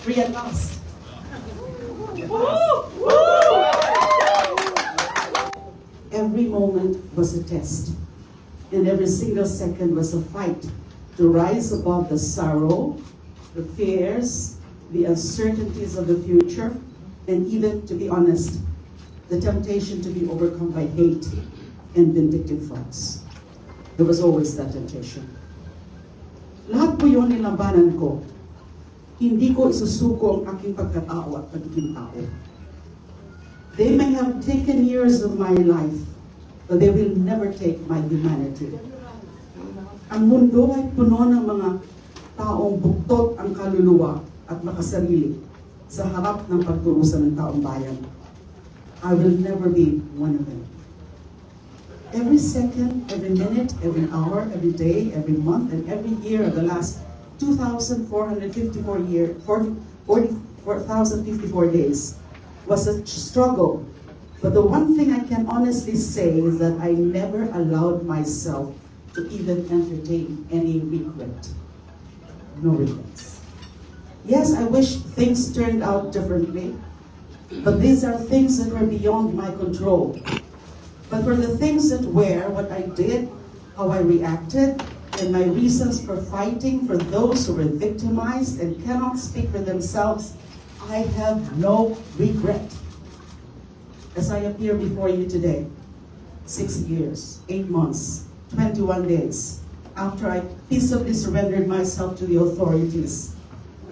free at last. Every moment was a test, and every single second was a fight to rise above the sorrow, the fears, the uncertainties of the future, and even, to be honest, the temptation to be overcome by hate and vindictive thoughts. There was always that temptation. Lahat po yun nilabanan ko. Hindi ko isusuko ang aking pagkatao at pagiging tao. They may have taken years of my life, but they will never take my humanity. Ang mundo ay puno ng mga taong buktot ang kaluluwa at makasarili sa harap ng pagturusan ng taong bayan. I will never be one of them. Every second, every minute, every hour, every day, every month, and every year of the last 2,454 days was a struggle. But the one thing I can honestly say is that I never allowed myself to even entertain any regret. No regrets. Yes, I wish things turned out differently, but these are things that were beyond my control. But for the things that were, what I did, how I reacted, and my reasons for fighting for those who were victimized and cannot speak for themselves, I have no regret. As I appear before you today, 6 years, 8 months, 21 days, after I peaceably surrendered myself to the authorities,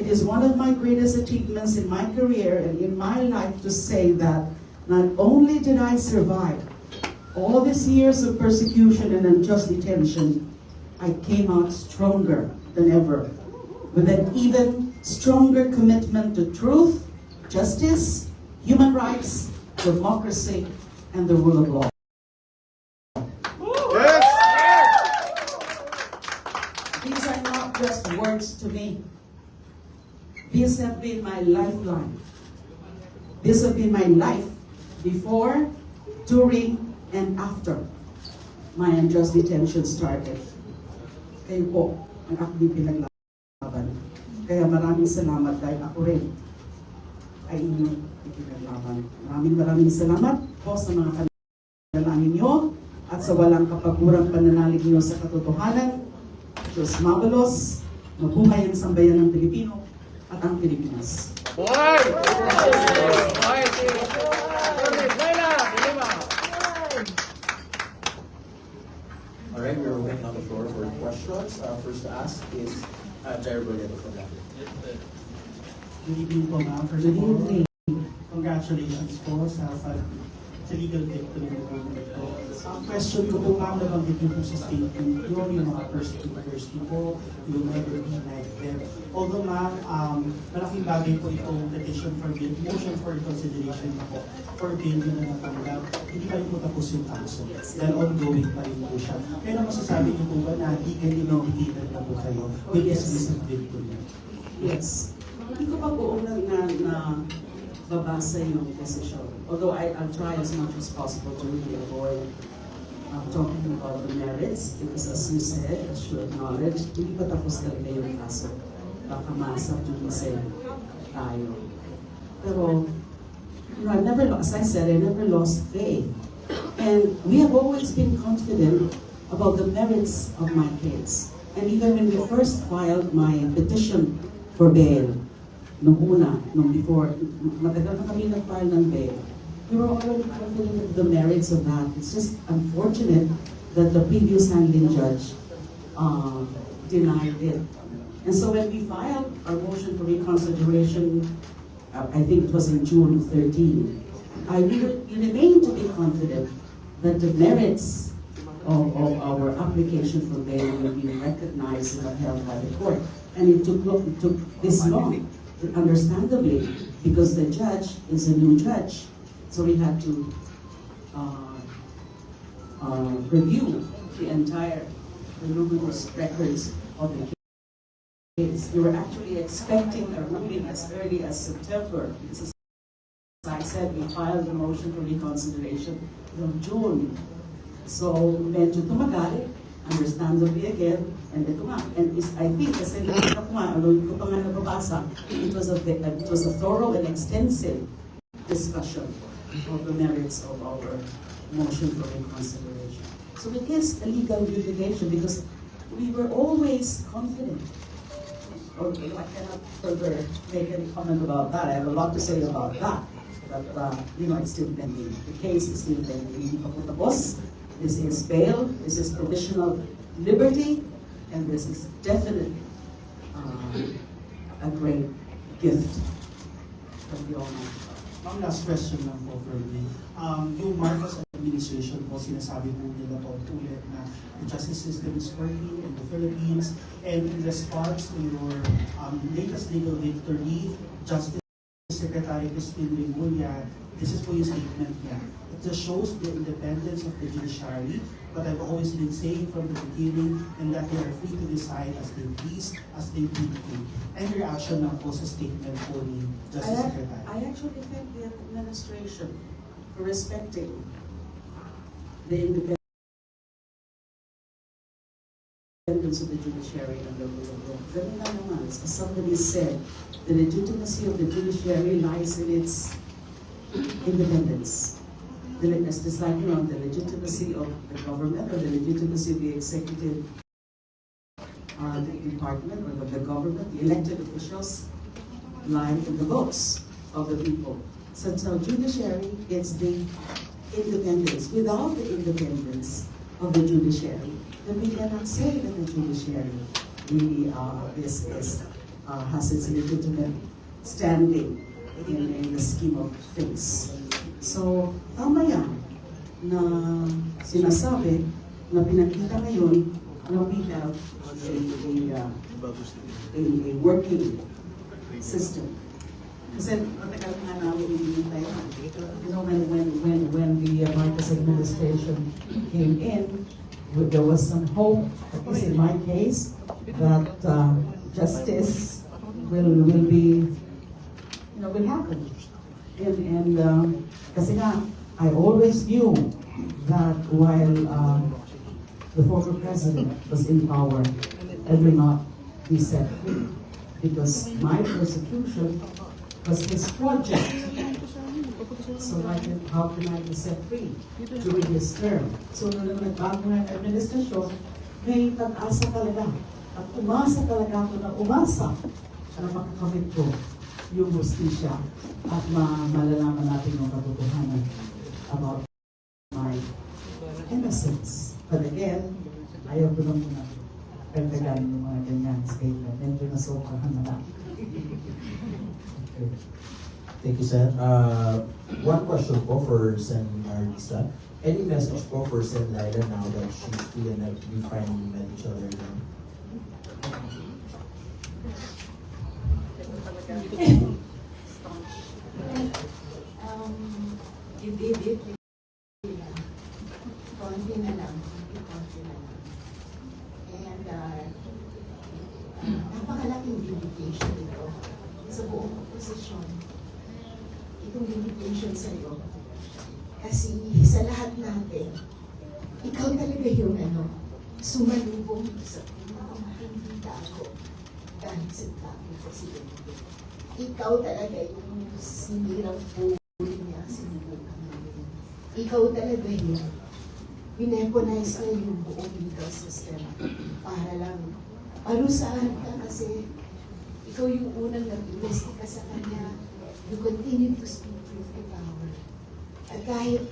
it is one of my greatest achievements in my career and in my life to say that not only did I survive all these years of persecution and unjust detention, I came out stronger than ever, with an even stronger commitment to truth, justice, human rights, democracy, and the rule of law. Yes! These are not just words to me. These have been my lifeline. This has been my life before, during, and after my unjust detention started. Kayo po ang aking pinaglaban. Kaya maraming salamat dahil ako rin ay inyong pinaglaban. Maraming salamat po sa mga panalangin niyo at sa walang kapagurang pananalig niyo sa katotohanan. Diyos mabalos, mabuhay ang sambayan ng Pilipino at ang Pilipinas. Boy! Boy! Leila De Lima! Alright, we're opening on the floor for questions. First to ask is Jair Boleto from that. Good evening po, ma'am. First of all, congratulations po sa legal victory na po ito. Ang question ko po, ma'am, nabanggit niyo po sa statement yun, yung mga persecutors niyo po, you'll never be like them. Although, ma'am, malaking bagay po itong petition for bail, motion for reconsideration po, for bail yun na natanggap, hindi pa rin po tapos yung kaso. Dahil ongoing pa rin po siya. Pero masasabi niyo po ba na legally vindicated na po kayo with this recent victory? Yes. Hindi ko pa buong na babasa yung decision. Although I'll try as much as possible to really avoid talking about the merits, because as you said, as you acknowledge, hindi pa tapos talaga yung kaso. Baka masubjudice tayo. Pero, I never, as I said, I never lost faith. And we have always been confident about the merits of my case. And even when we first filed my petition for bail, nung before, matagal na kami nag-file ng bail, we were already confident of the merits of that. It's just unfortunate that the previous handling judge denied it. And so when we filed our motion for reconsideration, I think it was in June 13, we remained to be confident that the merits of our application for bail will be recognized and upheld by the court. And it took this long, understandably, because the judge is a new judge. So we had to review the entire voluminous records of the case. We were actually expecting a ruling as early as September. As I said, we filed the motion for reconsideration in June. So medyo tumagal, understandably again, and ito nga, and I think, kasi nakita ko nga, ano ko pa nga nababasa, it was a thorough and extensive discussion of the merits of our motion for reconsideration. So it is a legal vindication because we were always confident. Okay, I cannot further make any comment about that. I have a lot to say about that. But, it's still pending. The case is still pending. Lima Matapos. This is bail, this is provisional liberty, and this is definitely a great gift from the Almighty God. Ang last question lang po for me. Yung Marcos administration po, sinasabi po nila po ulit na the justice system is working in the Philippines, and in response to your latest legal victory, Justice Secretary Crispin Rimulya, this is po yung statement niya. It just shows the independence of the judiciary, but I've always been saying from the beginning, and that they are free to decide as they please, as they think fit. Any reaction na po sa statement po ni Justice Secretary? I actually thank the administration for respecting the independence of the judiciary and the rule of law. Ganun lang naman, as somebody said, the legitimacy of the judiciary lies in its independence. It's just like, the legitimacy of the government or the legitimacy of the executive department or of the government, the elected officials lie in the votes of the people. So judiciary, it's the independence. Without the independence of the judiciary, then we cannot say that the judiciary really has its legitimate standing in the scheme of things. So, tama yan na sinasabi na pinakita ngayon na we have a working system. Kasi matagal nga namin hinihintay na. When the Marcos administration came in, there was some hope, at least in my case, that justice will happen. And kasi nga, I always knew that while the former president was in power, I will not be set free. Because my persecution was his project. So how can I be set free during his term? So nung nagbago ng administrasyon, may pag-asa talaga. At umasa talaga ako na umasa na makakamit ko yung hustisya at malalaman natin yung katotohanan about my innocence. But again, ayaw ko lang muna pagdagan yung mga ganyan statement. Medyo nasobrahan na lang. Okay. Thank you, Sen. One question po for Sen Marisa. Any message po for Sen Leila now that she's free and that we finally met each other again? You did it. Konti na lang. And napakalaking vindication ito sa buong oposisyon. Itong vindication sa iyo. Kasi sa lahat natin, ikaw talaga yung sumalubong sa hindi ako dahil sa dami presidente. Ikaw talaga yung sinirang po niya, sinubukan namin. Ikaw talaga yun. Pineponize na yung buong legal system para lang parusahan ka kasi ikaw yung unang nag-investiga sa kanya. You continue to speak truth to power. At kahit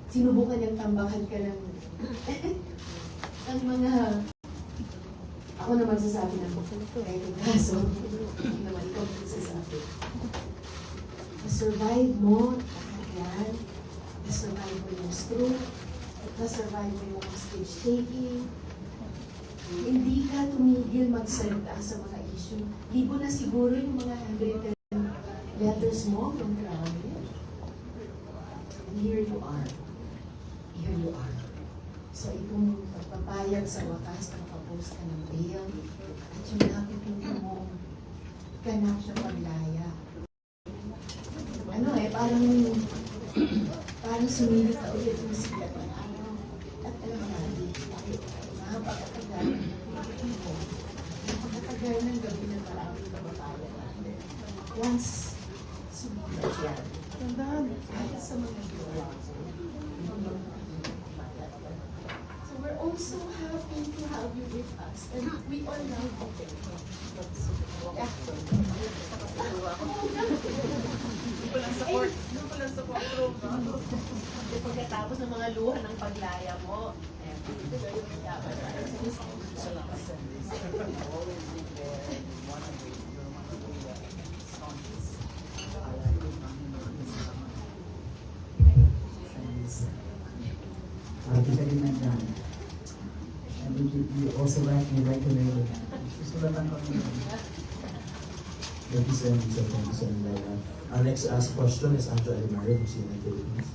sinubukan niyang tambakan ka ng ang mga ako naman sasabi ng kaso hindi naman ikaw sasabi. Na-survive mo lahat yan. Na-survive mo yung stroke. Na-survive mo yung stage taking. Hindi ka tumigil magsalita sa mga issue. Libo na siguro yung mga handwritten letters mo from Crown. And here you are. Here you are. So itong pagpapayag sa wakas, nakapost ka ng bail, at yung nakikita mo, ganap siya paglaya. Parang sumilit na ulit yung sikat ng araw. At alam natin, gaya ng gabi na maraming kababayan natin. Once sumunod yan, kahit sa mga gawa. So we're also happy to have you with us, and we all love you. Yeah. Pagkatapos ng mga luha ng paglaya mo, Kita din nandiyan. And you also write me regularly. Susulatan ko niyo. Thank you, Sen. Thank you, Sen. Our next asked question is Enzo from CNN Philippines.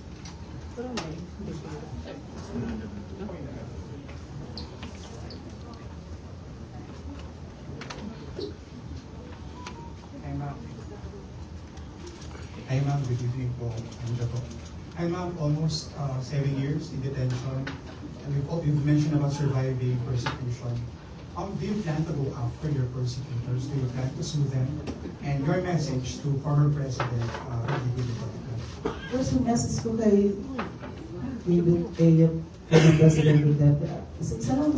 Hi ma'am, good evening po. Enzo po. Hi ma'am, almost 7 years in detention. And you've mentioned about surviving persecution. Do you plan to go after your persecutors? Do you plan to sue them? And your message to former President Rodrigo Duterte? First, yung message ko kay President Duterte, isa lang.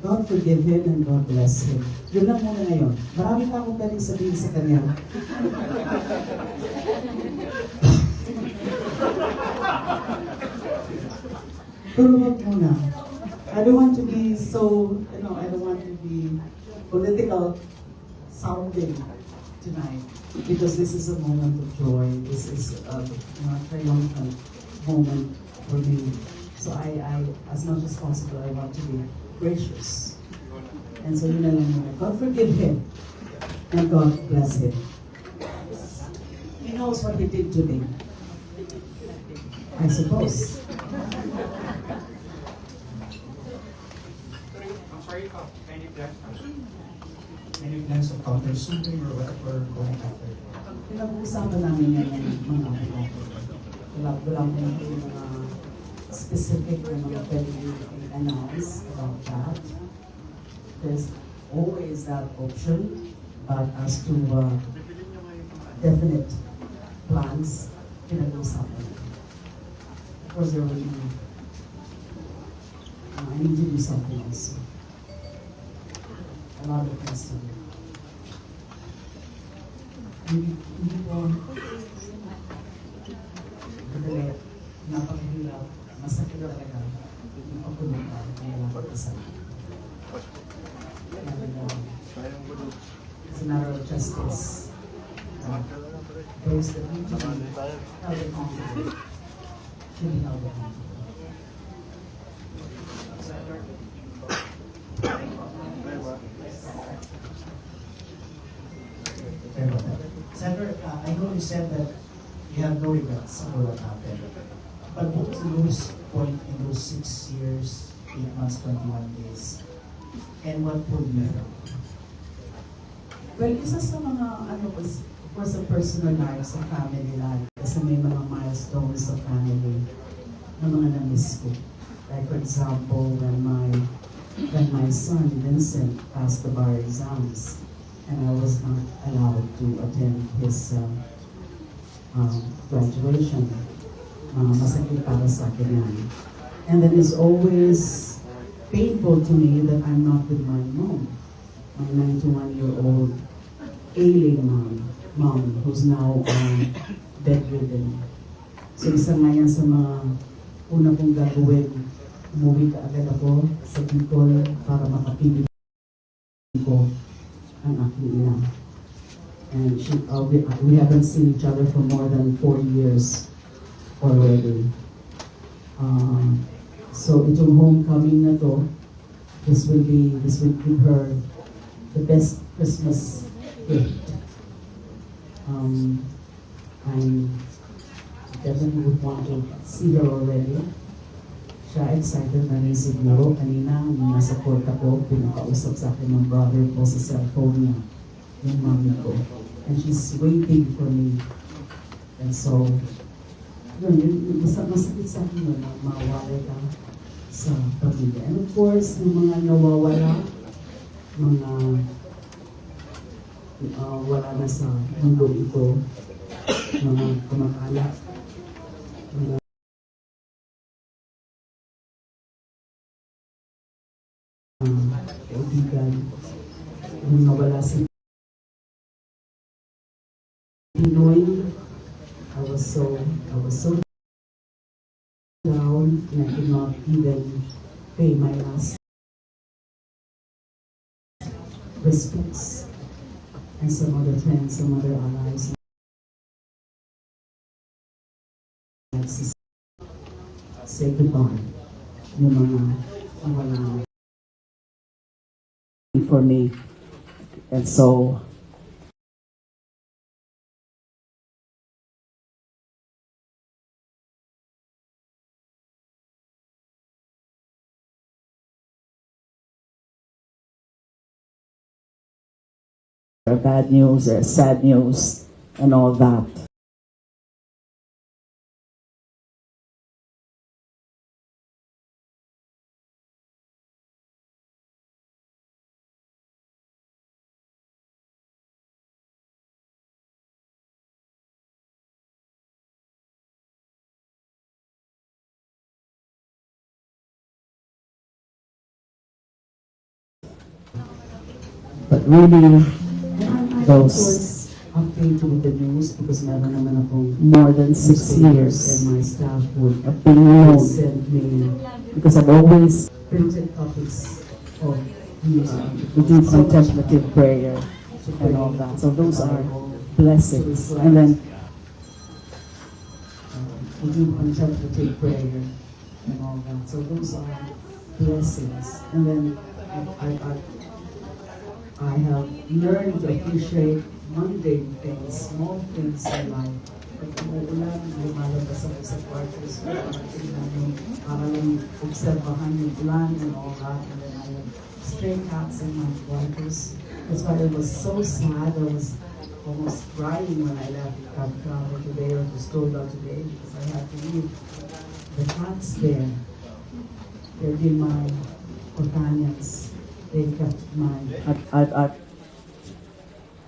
God forgive him and God bless him. Yun lang muna ngayon. Marami pa akong galing sabihin sa kanya. Pero wag muna. I don't want to be so, I don't want to be political sounding tonight because this is a moment of joy. This is a triumphant moment for me. So I, as much as possible, I want to be gracious. And so yun na lang muna. God forgive him and God bless him. He knows what he did to me. I suppose. Any plans of counter-suing or whatever going after? Pinag-uusapan namin yan ng mga wala akong mga specific na mga pwede i-announce about that. There's always that option, but as to definite plans, pinag-uusapan. Of course, there will be, I need to do something also. A lot of things to do. Hindi po, madali, napakahirap, masakit talaga, napakulong ka, kaya lang pag-isa. It's a matter of justice. Those that need to be held accountable should be held accountable. Senator, I know you said that you have no regrets for what happened. But what was the lowest point in those 6 years, 8 months, 21 days? And what pulled you through? Well, isa sa mga, was, of course, a personal life, sa family life, kasi may mga milestones sa family na mga na-miss ko. Like, for example, when my son, Vincent, passed the bar exams, and I was not allowed to attend his graduation. Masakit para sa akin yan. And then it's always painful to me that I'm not with my mom, my 91-year-old ailing mom, who's now bedridden. So isa nga yan sa mga una kong gagawin, umuwi ka agad ako sa Bicol para makapiling ko ang aking ina. And we haven't seen each other for more than 4 years already. So itong homecoming na to, this will give her the best Christmas gift. I definitely would want to see her already. Siya excited na rin siguro. Kanina, nasa court ako, pinakausap sa akin ng brother ko sa cellphone niya, yung mami ko. And she's waiting for me. And so, yun, masakit sa akin yun, na mawawala ka sa pamilya. And of course, yung mga nawawala, mga wala na sa mundo ito, mga kamag-anak, mga kaibigan, yung nawala sa Pinoy. I was so down and I could not even pay my last respects, and some other friends, some other allies like to say goodbye. Yung mga wala for me, and so bad news or sad news and all that. But really, those updated with the news because meron naman akong more than 6 years and my staff would send me because I've always printed copies of news. We do contemplative prayer and all that. So those are blessings. And then we do contemplative prayer and all that. So those are blessings. And then I have learned to appreciate mundane things, small things in life. Pag umuulan, lumalabas ako sa quarters ko, para lang obserbahan yung ulan and all that. And then I have stray cats in my quarters. That's why I was so sad. I was almost crying when I left Camp Travel today or to school today because I had to leave the cats there. They're in my companions. They kept mine.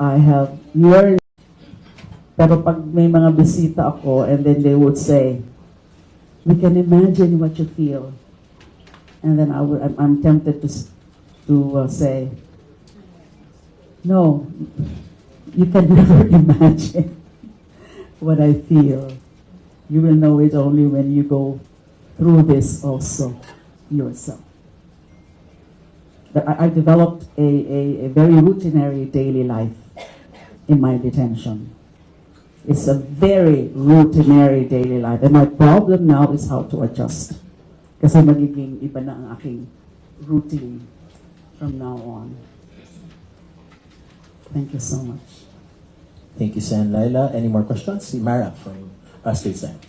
I have learned, pero pag may mga bisita ako and then they would say, we can imagine what you feel. And then I'm tempted to say, no, you can never imagine what I feel. You will know it only when you go through this also yourself. I developed a very routinary daily life in my detention. It's a very routinary daily life. And my problem now is how to adjust. Kasi magiging iba na ang aking routine from now on. Thank you so much. Thank you, Sen. Leila. Any more questions? Si Mara from State Senate.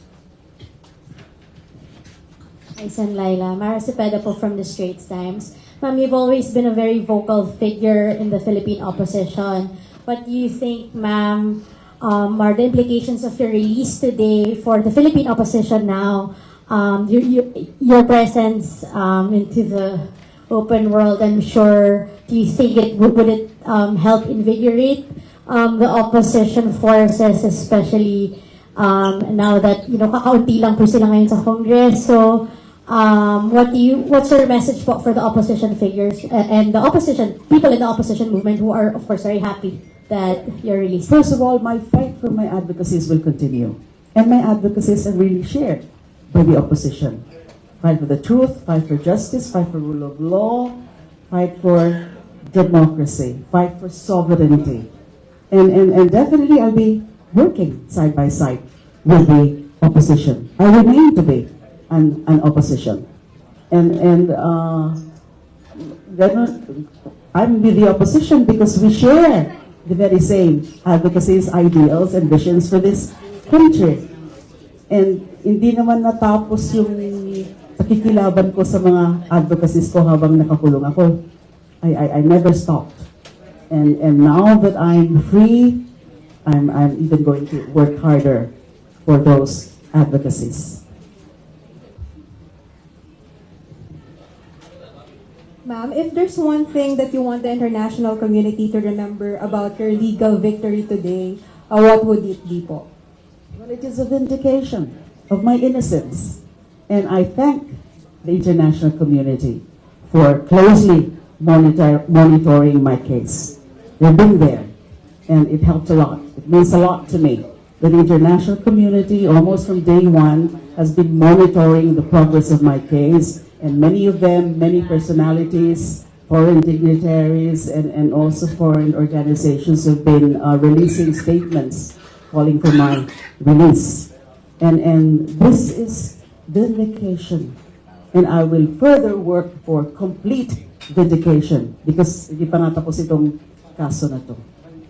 Hi, Sen. Leila. Mara Cepeda po from the Straits Times. Ma'am, you've always been a very vocal figure in the Philippine opposition. What do you think, ma'am, are the implications of your release today for the Philippine opposition now? Your presence into the open world, I'm sure, do you think would it help invigorate the opposition forces, especially now that, kakaunti lang po sila ngayon sa Congress? So, what's your message for the opposition figures and the opposition people in the opposition movement who are, of course, very happy that you're released? First of all, my fight for my advocacies will continue. And my advocacies are really shared by the opposition. Fight for the truth, fight for justice, fight for rule of law, fight for democracy, fight for sovereignty. And definitely I'll be working side by side with the opposition. I remain to be an opposition. And I'm with the opposition because we share the very same advocacies, ideals, and visions for this country. And hindi naman natapos yung pakikilaban ko sa mga advocacies ko habang nakakulong ako. I never stopped. And now that I'm free, I'm even going to work harder for those advocacies. Ma'am, if there's one thing that you want the international community to remember about your legal victory today, what would it be po? Well, it is a vindication of my innocence. And I thank the international community for closely monitoring my case. They've been there, and it helped a lot. It means a lot to me. The international community, almost from day one, has been monitoring the progress of my case, and many of them, many personalities, foreign dignitaries, and also foreign organizations have been releasing statements calling for my release. And this is vindication. And I will further work for complete vindication because hindi pa natapos itong kaso na to.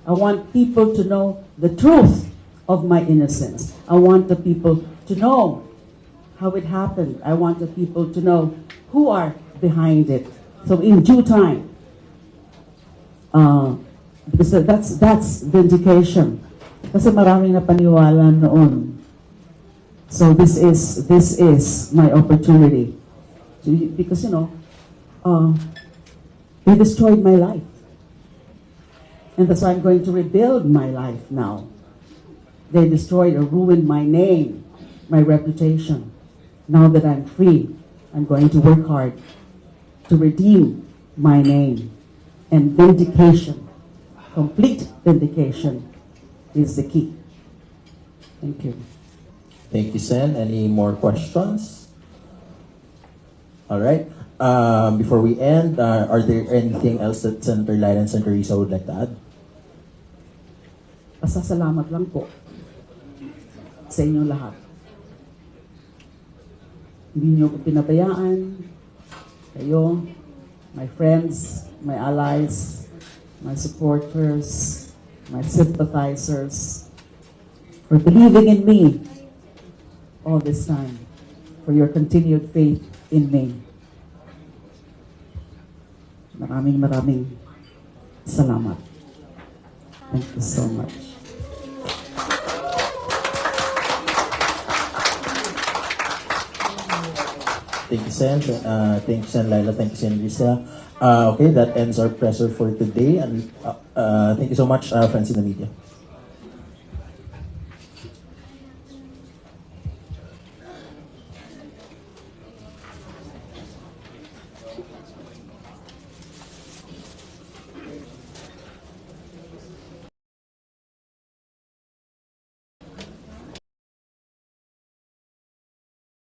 I want people to know the truth of my innocence. I want the people to know how it happened. I want the people to know who are behind it. So in due time, because that's vindication. Kasi maraming napaniwala noon. So this is my opportunity. Because, you know, they destroyed my life. And that's why I'm going to rebuild my life now. They destroyed or ruined my name, my reputation. Now that I'm free, I'm going to work hard to redeem my name. And vindication, complete vindication, is the key. Thank you. Thank you, Sen. Any more questions? All right. Before we end, are there anything else that Senator Leila and Senator Risa would like to add? Pasasalamat lang po sa inyong lahat. Hindi niyo ko pinabayaan. Kayo, my friends, my allies, my supporters, my sympathizers, for believing in me all this time, for your continued faith in me. Maraming salamat. Thank you so much. Thank you, Sen. Thank you, Sen. Leila. Thank you, Sen. Risa. Okay, that ends our presser for today. And thank you so much, friends in the media.